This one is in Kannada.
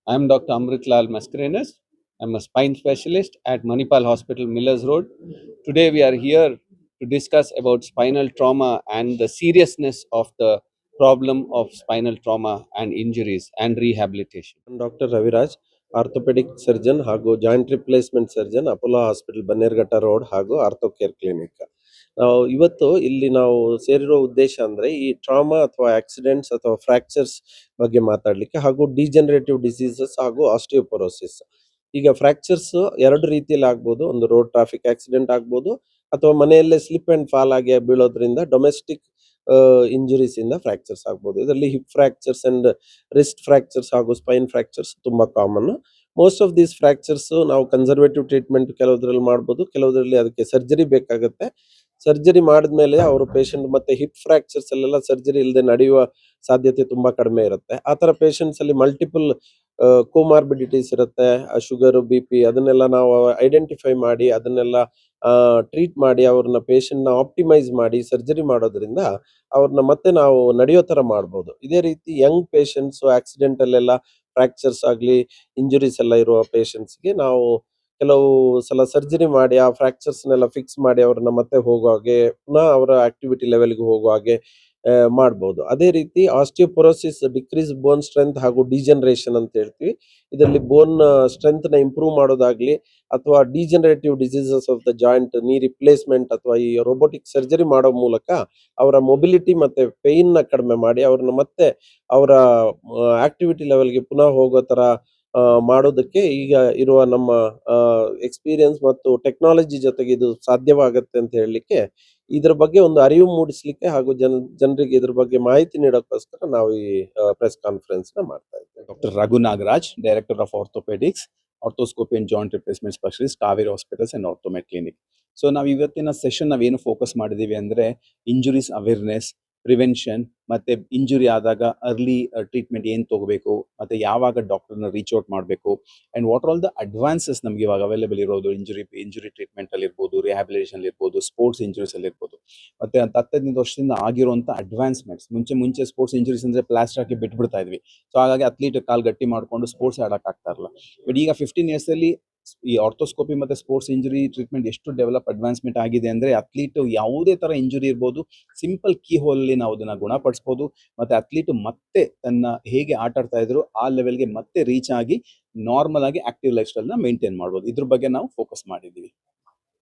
I am Dr. Amrit Lal Mascarenas. I'm a spine specialist at Manipal Hospital, Millers Road. Today we are here to discuss about spinal trauma and the seriousness of the problem of spinal trauma and injuries and rehabilitation. Doctor Raviraj, orthopaedic surgeon ಹಾಗೂ joint replacement surgeon, Apollo hospital Bannerghatta road ಹಾಗೂ ಆರ್ಥೋ ಕೇರ್ ಕ್ಲಿನಿಕ್. ಇವತ್ತು ಇಲ್ಲಿ ನಾವು ಸೇರಿರೋ ಉದ್ದೇಶ ಅಂದ್ರೆ ಈ ಟ್ರಾಮಾ ಅಥವಾ ಆಕ್ಸಿಡೆಂಟ್ಸ್ ಅಥವಾ ಫ್ರಾಕ್ಚರ್ಸ್ ಬಗ್ಗೆ ಮಾತಾಡ್ಲಿಕ್ಕೆ, ಹಾಗೂ ಡಿಜನರೇಟಿವ್ ಡಿಸೀಸಸ್ ಹಾಗೂ ಆಸ್ಟಿಯೋಪೊರೋಸಿಸ್. ಈಗ ಫ್ರಾಕ್ಚರ್ಸ್ ಎರಡು ರೀತಿಯಲ್ಲಿ ಆಗ್ಬೋದು. ಒಂದು ರೋಡ್ ಟ್ರಾಫಿಕ್ ಆಕ್ಸಿಡೆಂಟ್ ಆಗ್ಬೋದು, ಅಥವಾ ಮನೆಯಲ್ಲೇ ಸ್ಲಿಪ್ ಅಂಡ್ ಫಾಲ್ ಆಗಿ ಬೀಳೋದ್ರಿಂದ ಡೊಮೆಸ್ಟಿಕ್ ಇಂಜುರೀಸ್ ಇಂದ ಫ್ರಾಕ್ಚರ್ಸ್ ಆಗ್ಬೋದು. ಇದರಲ್ಲಿ hip fractures and wrist fractures ಹಾಗೂ ಸ್ಪೈನ್ ಫ್ರಾಕ್ಚರ್ಸ್ ತುಂಬಾ common. Most of these fractures ನಾವು ಕನ್ಸರ್ವೇಟಿವ್ ಟ್ರೀಟ್ಮೆಂಟ್ ಕೆಲವುದ್ರಲ್ಲಿ ಮಾಡ್ಬೋದು, ಕೆಲವುದ್ರಲ್ಲಿ ಅದಕ್ಕೆ ಸರ್ಜರಿ ಬೇಕಾಗುತ್ತೆ. ಸರ್ಜರಿ ಮಾಡಿದ್ಮೇಲೆ ಅವರು ಪೇಷಂಟ್ ಮತ್ತೆ ಹಿಪ್ ಫ್ರಾಕ್ಚರ್ಸ್ ಅಲ್ಲೆಲ್ಲ ಸರ್ಜರಿ ಇಲ್ಲದೆ ನಡೆಯುವ ಸಾಧ್ಯತೆ ತುಂಬಾ ಕಡಿಮೆ ಇರುತ್ತೆ. ಆ ತರ ಪೇಷಂಟ್ಸ್ ಅಲ್ಲಿ ಮಲ್ಟಿಪಲ್ ಕೋಮಾರ್ಬಿಡಿಟೀಸ್ ಇರುತ್ತೆ. ಶುಗರ್, ಬಿ.ಪಿ ಅದನ್ನೆಲ್ಲ ನಾವು ಐಡೆಂಟಿಫೈ ಮಾಡಿ ಅದನ್ನೆಲ್ಲ ಟ್ರೀಟ್ ಮಾಡಿ ಅವ್ರನ್ನ ಪೇಷಂಟ್ನ ಆಪ್ಟಿಮೈಸ್ ಮಾಡಿ ಸರ್ಜರಿ ಮಾಡೋದ್ರಿಂದ ಅವ್ರನ್ನ ಮತ್ತೆ ನಾವು ನಡೆಯೋ ತರ ಮಾಡ್ಬೋದು. ಇದೇ ರೀತಿ ಯಂಗ್ ಪೇಷಂಟ್ಸ್ ಆಕ್ಸಿಡೆಂಟ್ ಅಲ್ಲೆಲ್ಲ ಫ್ರಾಕ್ಚರ್ಸ್ ಆಗಲಿ ಇಂಜುರೀಸ್ ಎಲ್ಲ ಇರುವ ಪೇಷಂಟ್ಸ್ಗೆ ನಾವು ಕೆಲವು ಸಲ ಸರ್ಜರಿ ಮಾಡಿ ಆ ಫ್ರಾಕ್ಚರ್ಸ್ನೆಲ್ಲ ಫಿಕ್ಸ್ ಮಾಡಿ ಅವ್ರನ್ನ ಮತ್ತೆ ಹೋಗೋ ಹಾಗೆ, ಪುನಃ ಅವರ ಆಕ್ಟಿವಿಟಿ ಲೆವೆಲ್ಗೆ ಹೋಗೋ ಹಾಗೆ ಮಾಡ್ಬೋದು. ಅದೇ ರೀತಿ ಆಸ್ಟಿಯೋಪೊರೋಸಿಸ್ ಡಿಕ್ರೀಸ್ ಬೋನ್ ಸ್ಟ್ರೆಂತ್ ಹಾಗೂ ಡಿಜನರೇಷನ್ ಅಂತ ಹೇಳ್ತೀವಿ. ಇದರಲ್ಲಿ ಬೋನ್ ಸ್ಟ್ರೆಂತ್ ನ ಇಂಪ್ರೂವ್ ಮಾಡೋದಾಗ್ಲಿ, ಅಥವಾ degenerative diseases of the joint, ನೀ ರಿಪ್ಲೇಸ್ಮೆಂಟ್ ಅಥವಾ ಈ ರೋಬೋಟಿಕ್ ಸರ್ಜರಿ ಮಾಡೋ ಮೂಲಕ ಅವರ ಮೊಬಿಲಿಟಿ ಮತ್ತೆ ಪೇಯ್ನ್ ನ ಕಡಿಮೆ ಮಾಡಿ ಅವ್ರನ್ನ ಮತ್ತೆ ಅವರ ಆಕ್ಟಿವಿಟಿ ಲೆವೆಲ್ಗೆ ಪುನಃ ಹೋಗೋ ತರ ಮಾಡೋದಕ್ಕೆ ಈಗ ಇರುವ ನಮ್ಮ ಎಕ್ಸ್ಪೀರಿಯನ್ಸ್ ಮತ್ತು ಟೆಕ್ನಾಲಜಿ ಜೊತೆಗೆ ಇದು ಸಾಧ್ಯವಾಗುತ್ತೆ ಅಂತ ಹೇಳಲಿಕ್ಕೆ, ಇದ್ರ ಬಗ್ಗೆ ಒಂದು ಅರಿವು ಮೂಡಿಸ್ಲಿಕ್ಕೆ ಹಾಗೂ ಜನರಿಗೆ ಇದ್ರ ಬಗ್ಗೆ ಮಾಹಿತಿ ನೀಡೋಕ್ಕೋಸ್ಕರ ನಾವು ಈ ಪ್ರೆಸ್ ಕಾನ್ಫರೆನ್ಸ್ ನ ಮಾಡ್ತಾ ಇದ್ದೇವೆ. Dr. Raghu Nagaraj, Director of Orthopedics, Orthoscopy and Joint Replacement Specialist, Kaveri Hospitals and Orthomed Clinic. So ನಾವು ಇವತ್ತಿನ ಸೆಷನ್ ನಾವೇನು ಫೋಕಸ್ ಮಾಡಿದ್ದೀವಿ ಅಂದರೆ ಇಂಜುರೀಸ್ ಅವೇರ್ನೆಸ್, ಪ್ರಿವೆನ್ಷನ್, ಮತ್ತು ಇಂಜುರಿ ಆದಾಗ ಅರ್ಲಿ ಟ್ರೀಟ್ಮೆಂಟ್ ಏನು ತೊಗೋಬೇಕು, ಮತ್ತು ಯಾವಾಗ ಡಾಕ್ಟರ್ನ ರೀಚ್ ಔಟ್ ಮಾಡಬೇಕು, and what all the advances ನಮಗೆ ಇವಾಗ ಅವೈಲೇಬಲ್ ಇರೋದು ಇಂಜುರಿ ಟ್ರೀಟ್ಮೆಂಟಲ್ಲಿ ಇರ್ಬೋದು, ರಿಹ್ಯಾಬಿಲಿಟೇಷನ್ ಇರ್ಬೋದು, ಸ್ಪೋರ್ಟ್ಸ್ ಇಂಜುರೀಸಲ್ಲಿ ಇರ್ಬೋದು, ಮತ್ತು 10-15 ವರ್ಷದಿಂದ ಆಗಿರುವಂಥ ಅಡ್ವಾನ್ಸ್ಮೆಂಟ್ಸ್. ಮುಂಚೆ ಸ್ಪೋರ್ಟ್ಸ್ ಇಂಜುರೀಸ್ ಅಂದರೆ ಪ್ಲಾಸ್ಟರ್ ಹಾಕಿ ಬಿಟ್ಬಿಡ್ತಾ ಇದ್ವಿ. ಸೊ ಹಾಗಾಗಿ ಅಥ್ಲೀಟ್ ಕಾಲು ಗಟ್ಟಿ ಮಾಡಿಕೊಂಡು ಸ್ಪೋರ್ಟ್ಸ್ ಆಡೋಕ್ಕಾಗ್ತಾ ಇರಲ್ಲ. ಬಟ್ ಈಗ 15 ಇಯರ್ಸಲ್ಲಿ ಈ ಆರ್ಥೋಸ್ಕೋಪಿ ಮತ್ತು ಸ್ಪೋರ್ಟ್ಸ್ ಇಂಜುರಿ ಟ್ರೀಟ್ಮೆಂಟ್ ಎಷ್ಟು ಅಡ್ವಾನ್ಸ್ಮೆಂಟ್ ಆಗಿದೆ ಅಂದರೆ ಅಥ್ಲೀಟ್ ಯಾವುದೇ ಥರ ಇಂಜುರಿ ಇರ್ಬೋದು, ಸಿಂಪಲ್ ಕೀ ಹೋಲಲ್ಲಿ ನಾವು ಅದನ್ನು ಗುಣಪಡಿಸ್ಬೋದು. ಮತ್ತು ಅಥ್ಲೀಟ್ ಮತ್ತೆ ತನ್ನ ಹೇಗೆ ಆಟ ಆಡ್ತಾ ಇದ್ರು ಆ ಲೆವೆಲ್ಗೆ ಮತ್ತೆ ರೀಚ್ ಆಗಿ ನಾರ್ಮಲ್ ಆಗಿ ಆಕ್ಟಿವ್ ಲೈಫ್ ಸ್ಟೈಲ್ನ ಮೇಂಟೈನ್ ಮಾಡ್ಬೋದು. ಇದ್ರ ಬಗ್ಗೆ ನಾವು ಫೋಕಸ್ ಮಾಡಿದ್ದೀವಿ.